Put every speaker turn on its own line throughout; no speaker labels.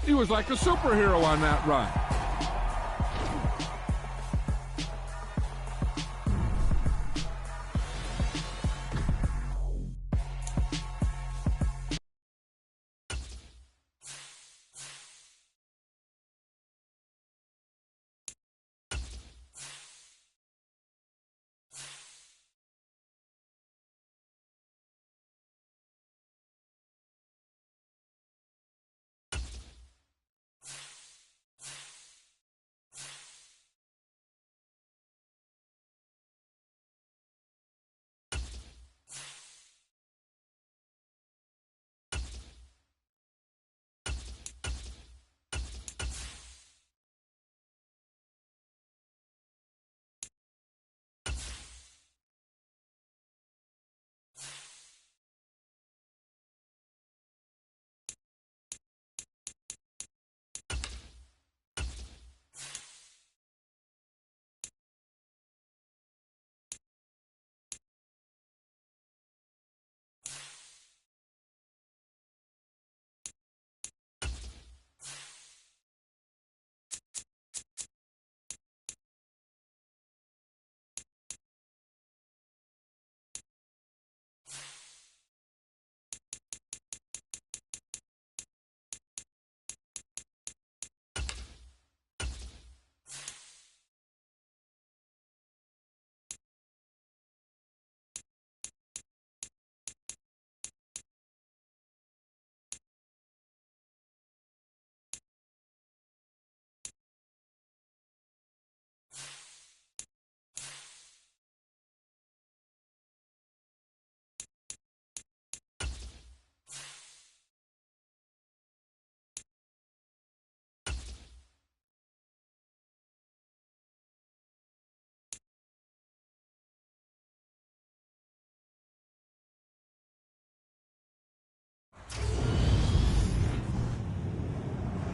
He was like a superhero on that run.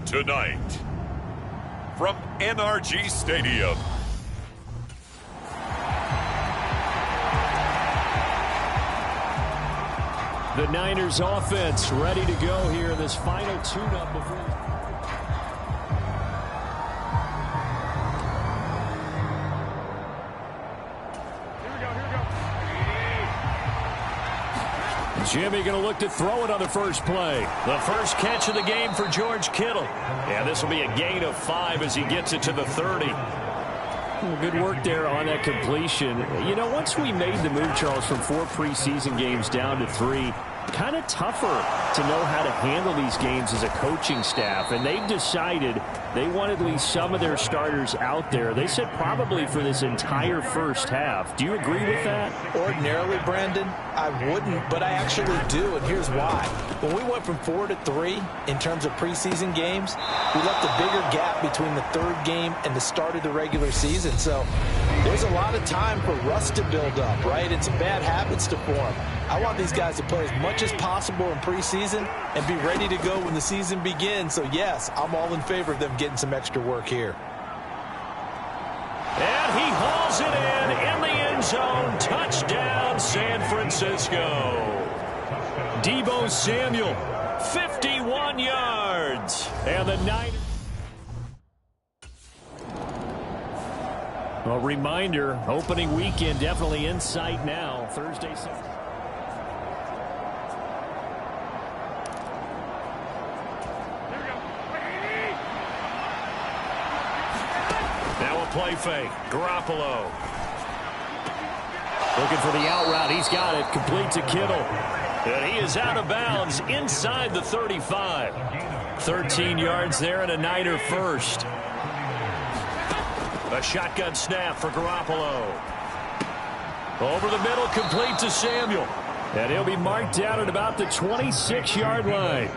Tonight, from NRG Stadium.
The Niners offense ready to go here in this final tune-up before... Jimmy going to look to throw it on the first play. The first catch of the game for George Kittle. Yeah, this will be a gain of 5 as he gets it to the 30. Good work there on that completion. You know, once we made the move, Charles, from 4 preseason games down to 3, kind of tougher to know how to handle these games as a coaching staff. And they've decided they want at least some of their starters out there. They said probably for this entire first half. Do you agree with that?
Ordinarily, Brandon, I wouldn't, but I actually do, and here's why. When we went from 4 to 3 in terms of preseason games, we left a bigger gap between the 3rd game and the start of the regular season. So there's a lot of time for rust to build up, right? And some bad habits to form. I want these guys to play as much as possible in preseason and be ready to go when the season begins. So, yes, I'm all in favor of them getting some extra work here.
And he hauls it in the end zone. Touchdown, San Francisco. Deebo Samuel, 51 yards. And the Niners. A reminder, opening weekend definitely in sight now. Thursday, now a play fake. Garoppolo. Looking for the out route. He's got it. Complete to Kittle. And he is out of bounds inside the 35. 13 yards there and a Niner first. A shotgun snap for Garoppolo. Over the middle, complete to Samuel. And he'll be marked down at about the 26-yard line.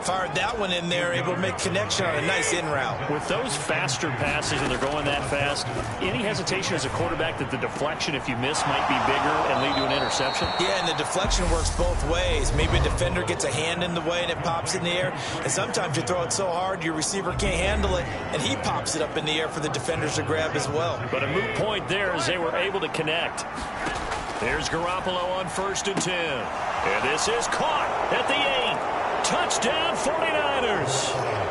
Fired that one in there, able to make connection on a nice in route.
With those faster passes and they're going that fast, any hesitation as a quarterback that the deflection, if you miss, might be bigger and lead to an interception?
Yeah, and the deflection works both ways. Maybe a defender gets a hand in the way and it pops in the air. And sometimes you throw it so hard your receiver can't handle it, and he pops it up in the air for the defenders to grab as well.
But a moot point there as they were able to connect. There's Garoppolo on 1st and 10. And this is caught at the 8. Touchdown 49ers.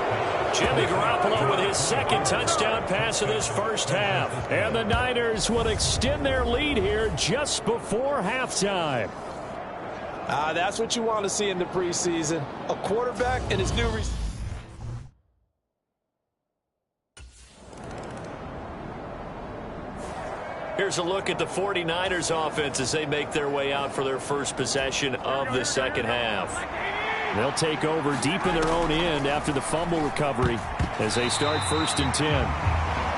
Jimmy Garoppolo with his second touchdown pass of this first half. And the Niners will extend their lead here just before halftime.
That's what you want to see in the preseason. A quarterback and his new receiver.
Here's a look at the 49ers offense as they make their way out for their first possession of the second half. They'll take over deep in their own end after the fumble recovery as they start 1st and 10.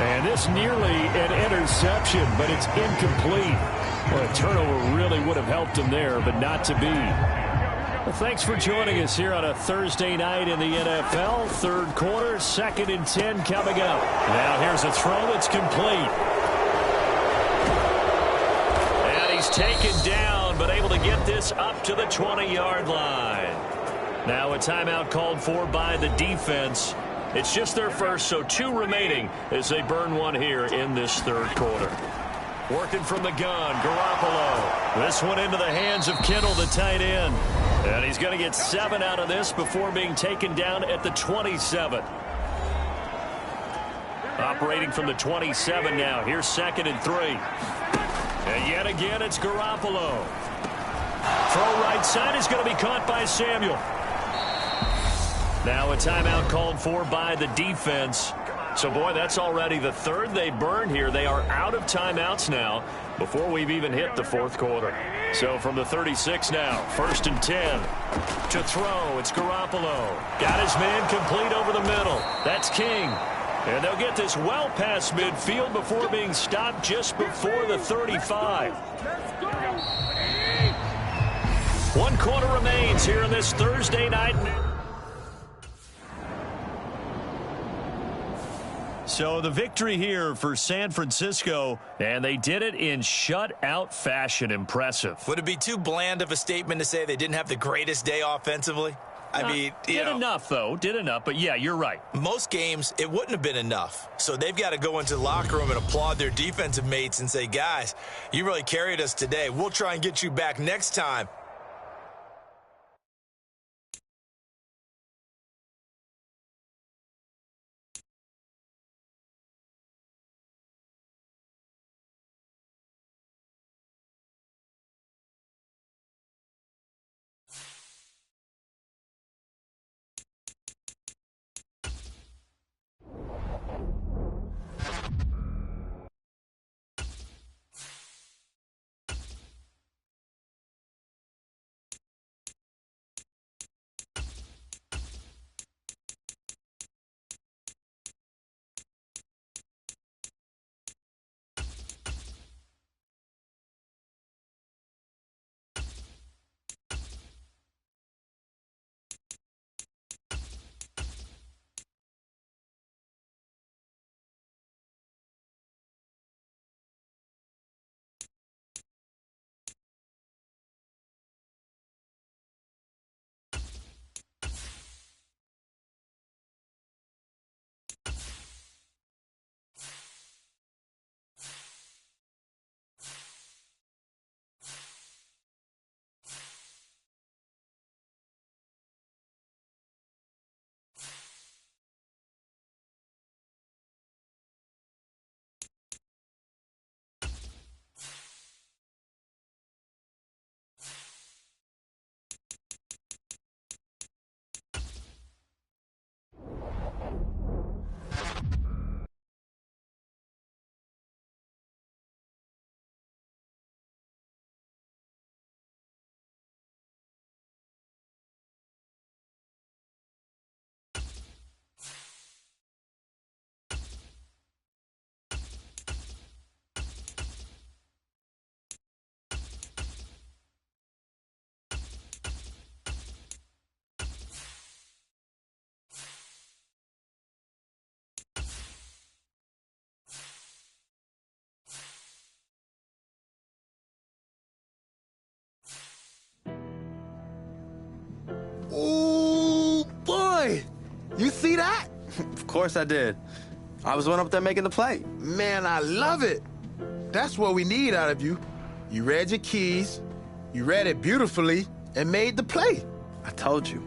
And this nearly an interception, but it's incomplete. Well, a turnover really would have helped them there, but not to be. Well, thanks for joining us here on a Thursday night in the NFL. Third quarter, 2nd and 10 coming up. Now here's a throw that's complete. He's taken down, but able to get this up to the 20-yard line. Now a timeout called for by the defense. It's just their first, so 2 remaining as they burn one here in this third quarter. Working from the gun, Garoppolo. This one into the hands of Kittle, the tight end. And he's going to get 7 out of this before being taken down at the 27. Operating from the 27 now. Here's 2nd and 3. And yet again, it's Garoppolo. Throw right side is going to be caught by Samuel. Now a timeout called for by the defense. So, boy, that's already the third they burn here. They are out of timeouts now before we've even hit the fourth quarter. So from the 36 now, 1st and 10. To throw, it's Garoppolo. Got his man complete over the middle. That's King. And they'll get this well past midfield before being stopped just before the 35. 1 quarter remains here in this Thursday night. So the victory here for San Francisco, and they did it in shutout fashion. Impressive.
Would it be too bland of a statement to say they didn't have the greatest day offensively? I mean,
did enough, though. Did enough. But, yeah, you're right.
Most games, it wouldn't have been enough. So they've got to go into the locker room and applaud their defensive mates and say, guys, you really carried us today. We'll try and get you back next time.
Oh, boy. You see that?
Of course I did. I was one up there making the play.
Man, I love it. That's what we need out of you. You read your keys, you read it beautifully, and made the play.
I told you.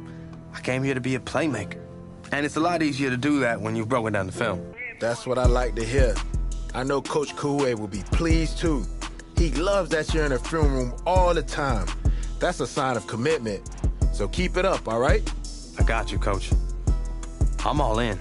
I came here to be a playmaker. And it's a lot easier to do that when you've broken down the film.
That's what I like to hear. I know Coach Koué will be pleased, too. He loves that you're in the film room all the time. That's a sign of commitment. So keep it up, all right?
I got you, Coach. I'm all in.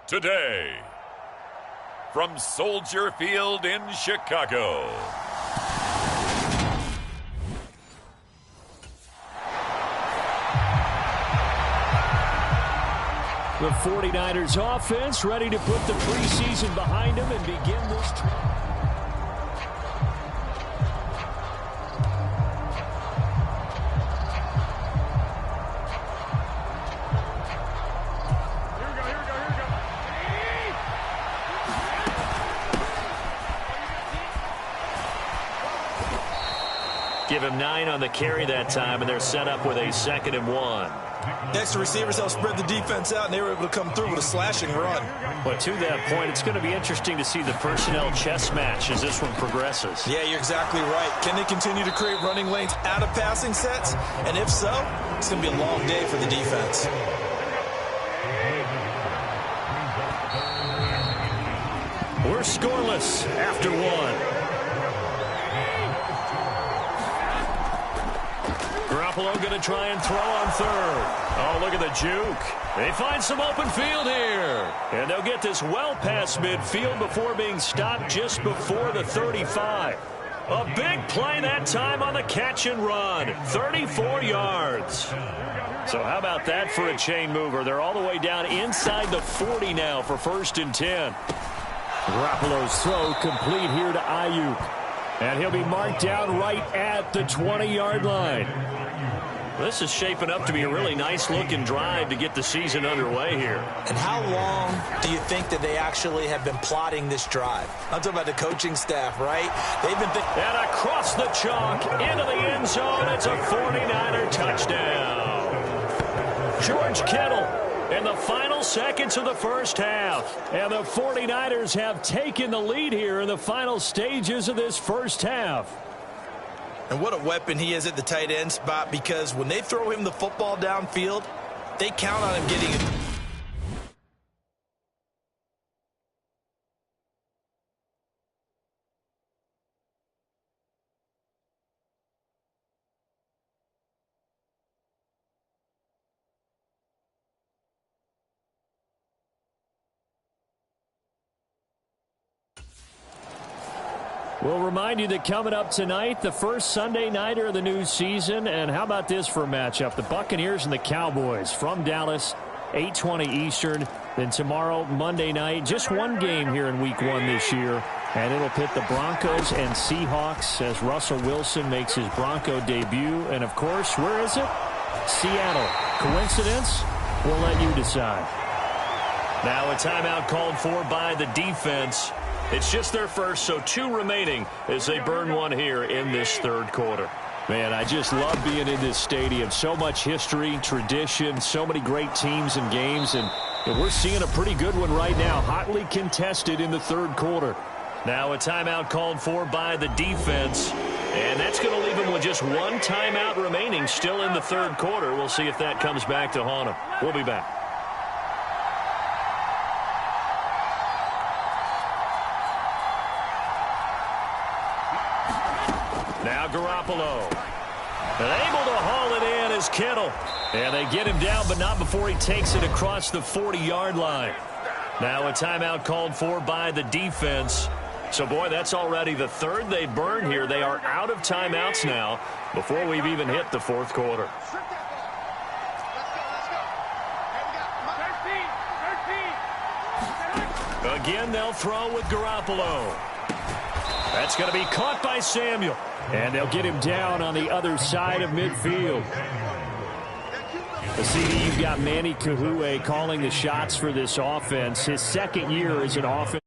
Today, from Soldier Field in Chicago,
the 49ers offense ready to put the preseason behind them and begin this trip. Give him 9 on the carry that time, and they're set up with a 2nd and 1.
Next, the receivers helped spread the defense out, and they were able to come through with a slashing run.
But to that point, it's going to be interesting to see the personnel chess match as this one progresses.
Yeah, you're exactly right. Can they continue to create running lanes out of passing sets? And if so, it's going to be a long day for the defense.
We're scoreless after 1. Garoppolo going to try and throw on 3rd. Oh, look at the juke. They find some open field here. And they'll get this well past midfield before being stopped just before the 35. A big play that time on the catch and run. 34 yards. So how about that for a chain mover? They're all the way down inside the 40 now for 1st and 10. Garoppolo's throw complete here to Ayuk. And he'll be marked down right at the 20-yard line. This is shaping up to be a really nice-looking drive to get the season underway here.
And how long do you think that they actually have been plotting this drive? I'm talking about the coaching staff, right? They've been
and across the chalk, into the end zone. It's a 49er touchdown. George Kittle in the final seconds of the first half. And the 49ers have taken the lead here in the final stages of this first half.
And what a weapon he is at the tight end spot, because when they throw him the football downfield, they count on him getting it.
We'll remind you that coming up tonight, the first Sunday nighter of the new season. And how about this for a matchup? The Buccaneers and the Cowboys from Dallas, 8:20 Eastern. Then tomorrow, Monday night, just one game here in Week 1 this year. And it'll pit the Broncos and Seahawks as Russell Wilson makes his Bronco debut. And, of course, where is it? Seattle. Coincidence? We'll let you decide. Now a timeout called for by the defense. It's just their first, so 2 remaining as they burn one here in this third quarter. Man, I just love being in this stadium. So much history, tradition, so many great teams and games. And And we're seeing a pretty good one right now, hotly contested in the third quarter. Now a timeout called for by the defense, and that's going to leave them with just one timeout remaining still in the third quarter. We'll see if that comes back to haunt them. We'll be back. Now Garoppolo. And able to haul it in is Kittle. And they get him down, but not before he takes it across the 40-yard line. Now a timeout called for by the defense. So, boy, that's already the third they burn here. They are out of timeouts now before we've even hit the fourth quarter. Again, they'll throw with Garoppolo. That's going to be caught by Samuel. And they'll get him down on the other side of midfield. The CD, you've got Manny Kahue calling the shots for this offense. His second year as an offense.